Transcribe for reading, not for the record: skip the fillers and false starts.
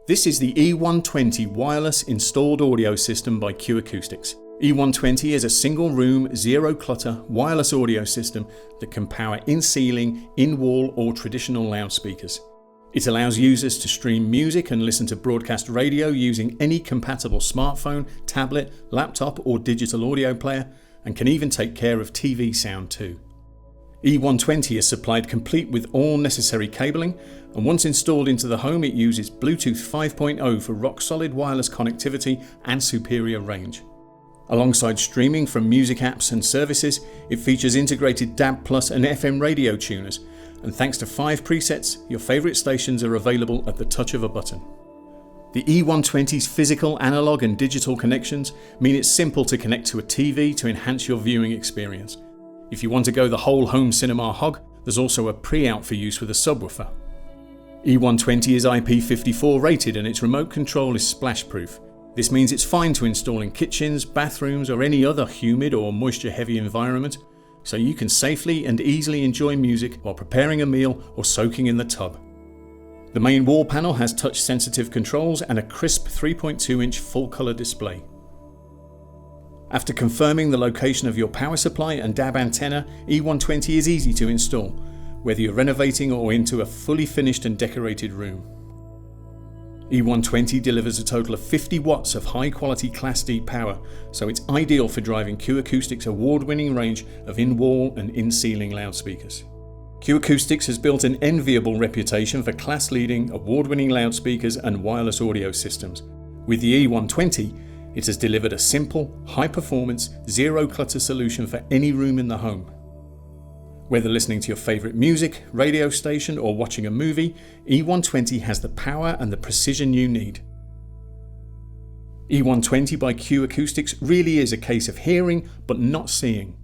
This is the E120 wireless installed audio system by Acoustics. E120 is a single room, zero clutter wireless audio system that can power in-ceiling, in-wall or traditional loudspeakers. It allows users to stream music and listen to broadcast radio using any compatible smartphone, tablet, laptop or digital audio player, and can even take care of TV sound too. E120 is supplied complete with all necessary cabling, and once installed into the home it uses Bluetooth 5.0 for rock-solid wireless connectivity and superior range. Alongside streaming from music apps and services, it features integrated DAB+ and FM radio tuners, and thanks to 5 presets, your favourite stations are available at the touch of a button. The E120's physical, analogue and digital connections mean it's simple to connect to a TV to enhance your viewing experience. If you want to go the whole home cinema hog, there's also a pre-out for use with a subwoofer. E120 is IP54 rated and its remote control is splash-proof. This means it's fine to install in kitchens, bathrooms or any other humid or moisture-heavy environment, so you can safely and easily enjoy music while preparing a meal or soaking in the tub. The main wall panel has touch-sensitive controls and a crisp 3.2-inch full-colour display. After confirming the location of your power supply and DAB antenna, E120 is easy to install, whether you're renovating or into a fully finished and decorated room. E120 delivers a total of 50 watts of high-quality Class D power, so it's ideal for driving Acoustics' award-winning range of in-wall and in-ceiling loudspeakers. Acoustics has built an enviable reputation for class-leading, award-winning loudspeakers and wireless audio systems. With the E120, it has delivered a simple, high-performance, zero-clutter solution for any room in the home. Whether listening to your favourite music, radio station or watching a movie, E120 has the power and the precision you need. E120 by Acoustics really is a case of hearing but not seeing.